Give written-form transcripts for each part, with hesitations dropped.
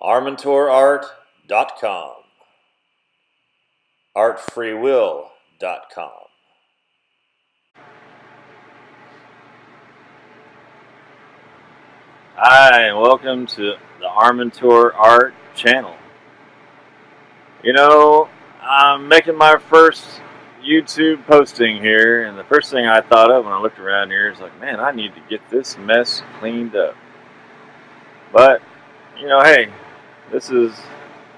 armentorart.com, artfreewill.com. Hi, and welcome to the Armentor Art channel. You know, I'm making my first YouTube posting here, and the first thing I thought of when I looked around here is like, man, I need to get this mess cleaned up. But, you know, hey, this is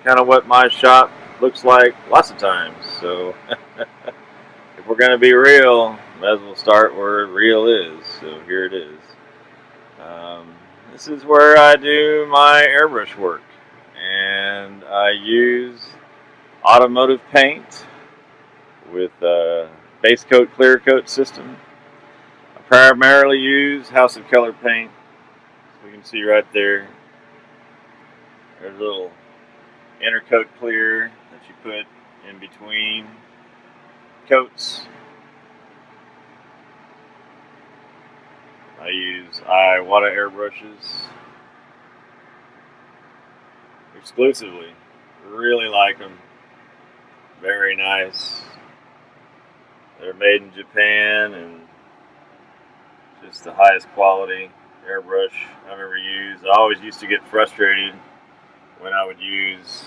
kind of what my shop looks like lots of times. So, if we're going to be real, might as well start where real is. So, here it is. This is where I do my airbrush work. And I use automotive paint with a base coat, clear coat system. I primarily use House of Color paint. So we can see right there. There's a little inner coat clear that you put in between coats. I use Iwata airbrushes exclusively. Really like them. Very nice. They're made in Japan and just the highest quality airbrush I've ever used. I always used to get frustrated when I would use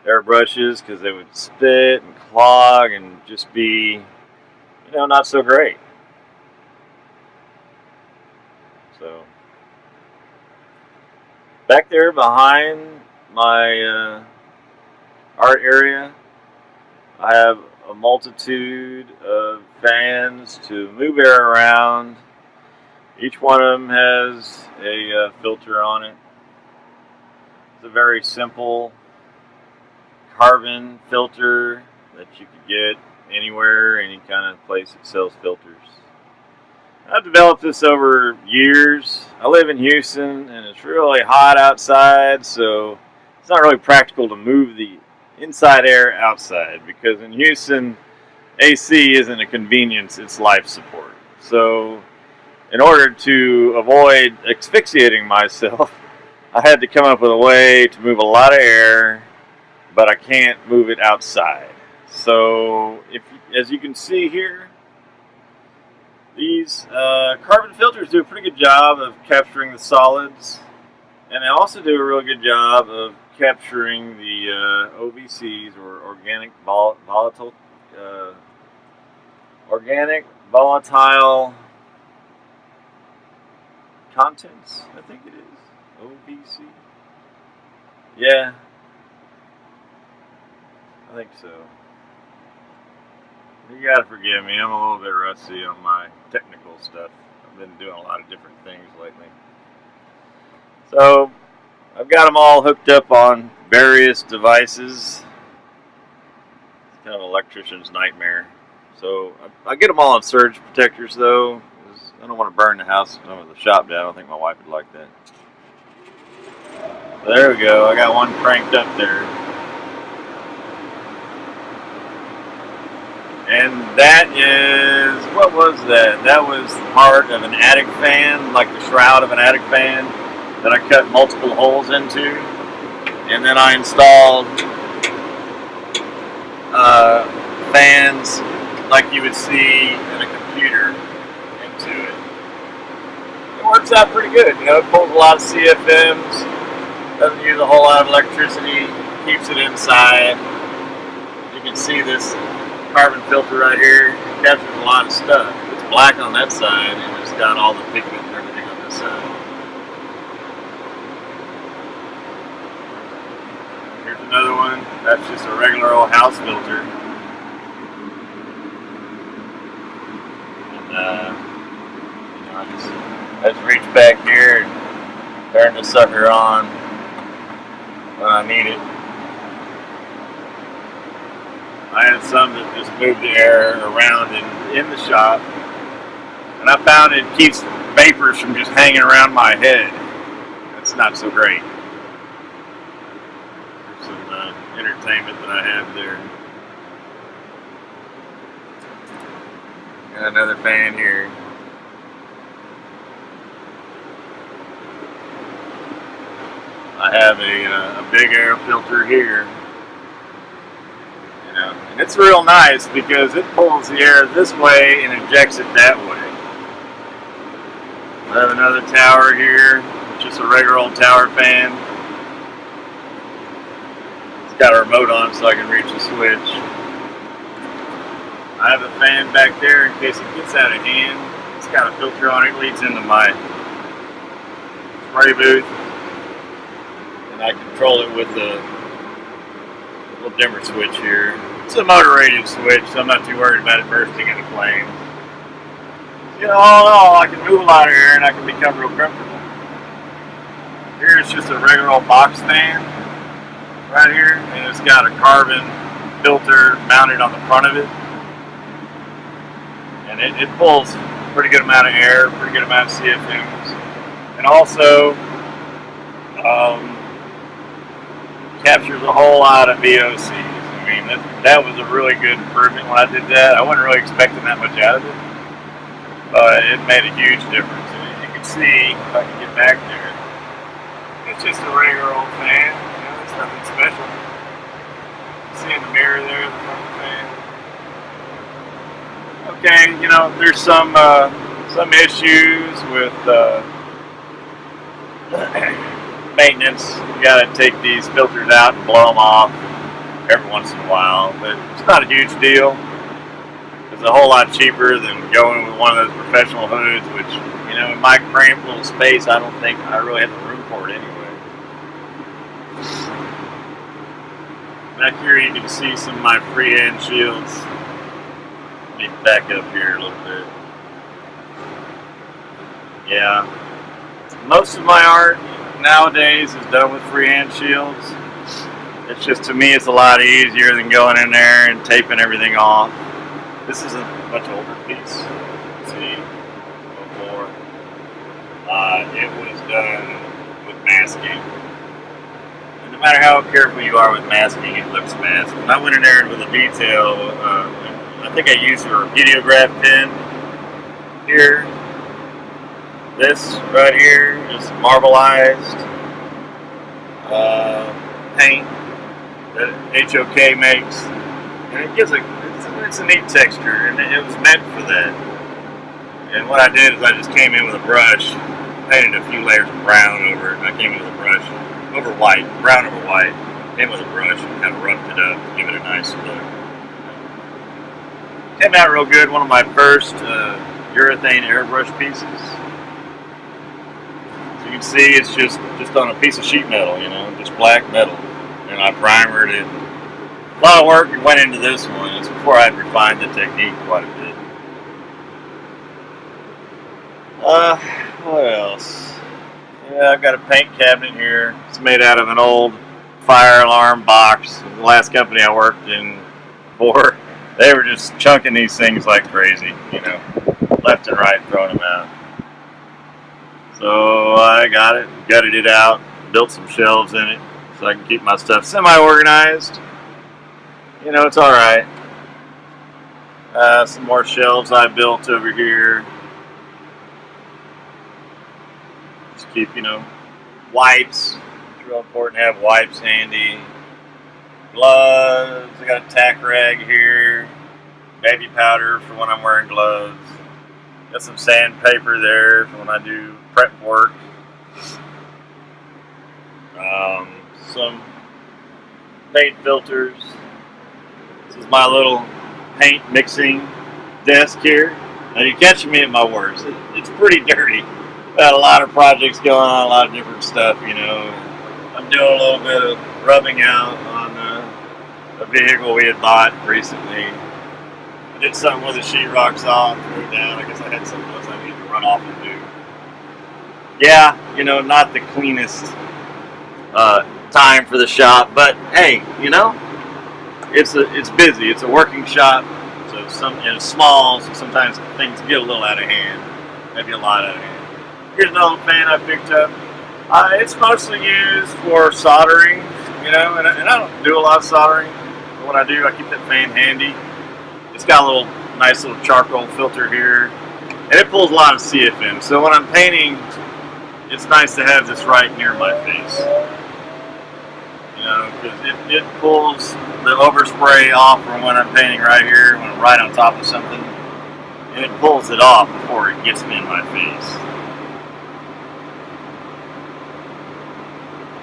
airbrushes because they would spit and clog and just be, you know, not so great. So back there behind my art area, I have a multitude of fans to move air around. Each one of them has a filter on it. It's a very simple carbon filter that you could get anywhere, any kind of place that sells filters. I've developed this over years. I live in Houston and it's really hot outside, so it's not really practical to move the inside air outside because in Houston, AC isn't a convenience, it's life support. So in order to avoid asphyxiating myself, I had to come up with a way to move a lot of air, but I can't move it outside. So, as you can see here, these carbon filters do a pretty good job of capturing the solids, and they also do a real good job of capturing the OVCs, or organic volatile contents, I think it is. OVC. Yeah, I think so. You gotta forgive me, I'm a little bit rusty on my technical stuff. I've been doing a lot of different things lately. So, I've got them all hooked up on various devices. It's kind of an electrician's nightmare. So, I get them all on surge protectors though. I don't want to burn the house, the shop down. I don't think my wife would like that. So there we go. I got one cranked up there. And that is, what was that? That was part of an attic fan, like the shroud of an attic fan, that I cut multiple holes into. And then I installed fans like you would see in a computer into it. It works out pretty good. You know, it pulls a lot of CFMs, doesn't use a whole lot of electricity, keeps it inside. You can see this carbon filter right here. It captures a lot of stuff. It's black on that side and it's got all the pigment and everything on this side. Here's another one. That's just a regular old house filter. And you know, I just reach back here and turn the sucker on when I need it. I had some that just moved the air around in the shop, and I found it keeps vapors from just hanging around my head. That's not so great. There's some entertainment that I have there. Got another fan here. I have a big air filter here, you know, and it's real nice because it pulls the air this way and injects it that way. I have another tower here, just a regular old tower fan. It's got a remote on so I can reach the switch. I have a fan back there in case it gets out of hand. It's got a filter on it, leads into my spray booth. And I control it with a little dimmer switch here. It's a motor rated switch, so I'm not too worried about it bursting into flames. You know, all in all, I can move a lot of air and I can become real comfortable. Here's just a regular old box fan right here, and it's got a carbon filter mounted on the front of it. And it pulls a pretty good amount of air, pretty good amount of CFMs. And also, captures a whole lot of VOCs. I mean, that was a really good improvement when I did that. I wasn't really expecting that much out of it, but it made a huge difference. And as you can see, if I can get back there, it's just a regular old fan. You know, it's nothing special. See in the mirror there, the front of the fan. Okay, you know, there's some issues with maintenance. You gotta take these filters out and blow them off every once in a while, but it's not a huge deal. It's a whole lot cheaper than going with one of those professional hoods, which, you know, in my cramped little space, I don't think I really have the room for it anyway. Back here you can see some of my freehand shields. Let me back up here a little bit. Yeah, most of my art nowadays is done with freehand shields. It's just, to me, it's a lot easier than going in there and taping everything off. This is a much older piece. See, before it was done with masking. And no matter how careful you are with masking, it looks masked. When I went in there with a detail, I think I used a heliograph pen here. This right here is marbleized paint that HOK makes, and it gives it's a neat texture, and it was meant for that. And what I did is I just came in with a brush, painted a few layers of brown over it, and I came in with a brush over white, brown over white, came with a brush and kind of roughed it up to give it a nice look. Came out real good. One of my first urethane airbrush pieces. You can see it's just on a piece of sheet metal, you know, just black metal, and I primered it. A lot of work went into this one. It's before I had refined the technique quite a bit. What else? Yeah, I've got a paint cabinet here. It's made out of an old fire alarm box. The last company I worked in for, they were just chunking these things like crazy, you know, left and right, throwing them out. So I got it, gutted it out, built some shelves in it so I can keep my stuff semi-organized. You know, it's alright. Some more shelves I built over here. Just keep, you know, wipes. It's real important to have wipes handy. Gloves, I got a tack rag here. Baby powder for when I'm wearing gloves. Got some sandpaper there for when I do prep work. Some paint filters. This is my little paint mixing desk here. Now you're catching me at my worst. It's pretty dirty. Got a lot of projects going on, a lot of different stuff, you know. I'm doing a little bit of rubbing out on a vehicle we had bought recently. I did something with the sheetrock saw and threw it down. I guess I had something else I needed to run off and do. Yeah, you know, not the cleanest time for the shop, but hey, you know, it's busy. It's a working shop, so it's small, so sometimes things get a little out of hand, maybe a lot out of hand. Here's another fan I picked up. It's mostly used for soldering, you know, and I don't do a lot of soldering, but when I do, I keep that fan handy. It's got a nice little charcoal filter here, and it pulls a lot of CFM. So when I'm painting, it's nice to have this right near my face. know, because it pulls the overspray off from when I'm painting right here, when I'm right on top of something, and it pulls it off before it gets me in my face.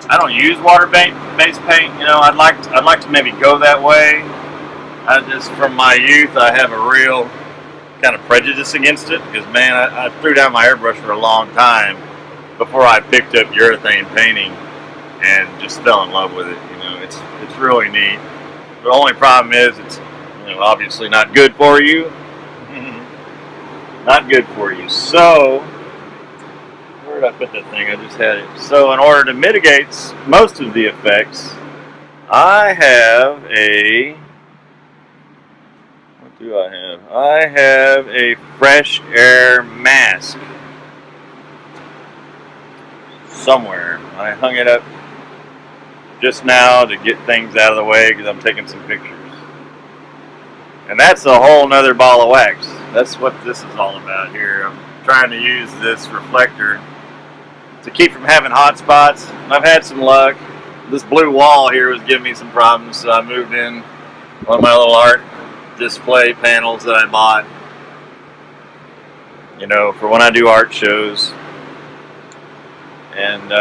I don't use water-based paint. You know, I'd like to maybe go that way. From my youth, I have a real kind of prejudice against it because, man, I threw down my airbrush for a long time before I picked up urethane painting and just fell in love with it. You know, it's really neat. The only problem is it's, you know, obviously not good for you. Not good for you. So, where did I put that thing? I just had it. So, in order to mitigate most of the effects, I have a... What do I have? I have a fresh air mask. Somewhere. I hung it up just now to get things out of the way because I'm taking some pictures. And that's a whole nother ball of wax. That's what this is all about here. I'm trying to use this reflector to keep from having hot spots. I've had some luck. This blue wall here was giving me some problems, so I moved in one of my little art display panels that I bought, you know, for when I do art shows. And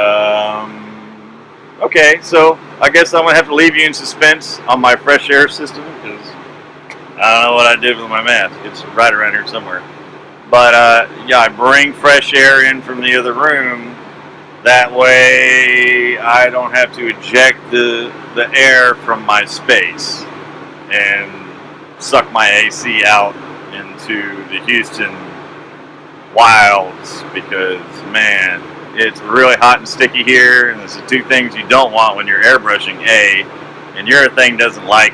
okay, so I guess I'm gonna have to leave you in suspense on my fresh air system because I don't know what I did with my mask. It's right around here somewhere. But yeah, I bring fresh air in from the other room. That way I don't have to eject the air from my space and suck my AC out into the Houston wilds because, man, it's really hot and sticky here, and there's the two things you don't want when you're airbrushing. And urethane doesn't like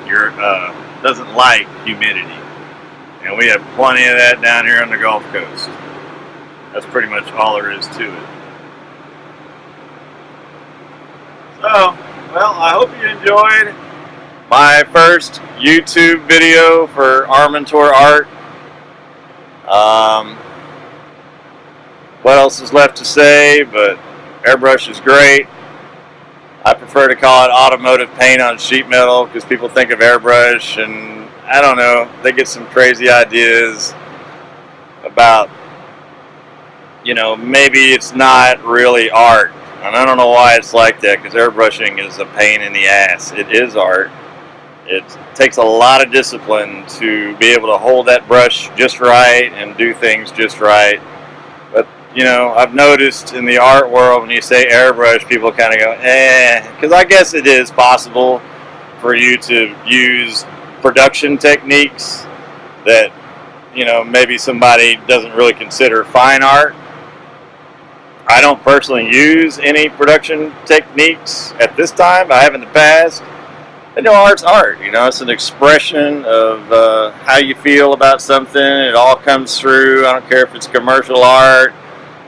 humidity, and we have plenty of that down here on the Gulf Coast. That's pretty much all there is to it. So, well, I hope you enjoyed my first YouTube video for Armentor art. What else is left to say? But Airbrush is great. I prefer to call it automotive paint on sheet metal because people think of Airbrush and I don't know, they get some crazy ideas about, you know, maybe it's not really art. And I don't know why it's like that because airbrushing is a pain in the ass. It is art. It takes a lot of discipline to be able to hold that brush just right and do things just right. But, you know, I've noticed in the art world when you say airbrush, people kind of go, because I guess it is possible for you to use production techniques that, you know, maybe somebody doesn't really consider fine art. I don't personally use any production techniques at this time. I have in the past. You know, art's art. You know, it's an expression of how you feel about something. It all comes through. I don't care if it's commercial art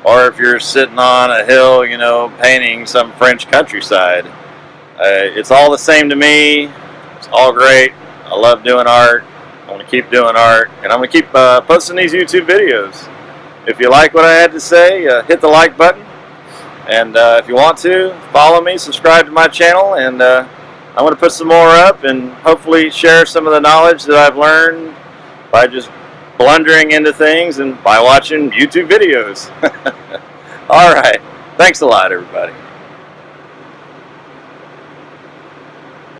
or if you're sitting on a hill, you know, painting some French countryside. It's all the same to me. It's all great. I love doing art. I'm going to keep doing art. And I'm going to keep posting these YouTube videos. If you like what I had to say, hit the like button. And if you want to, follow me, subscribe to my channel, and I'm going to put some more up and hopefully share some of the knowledge that I've learned by just blundering into things and by watching YouTube videos. All right. Thanks a lot, everybody.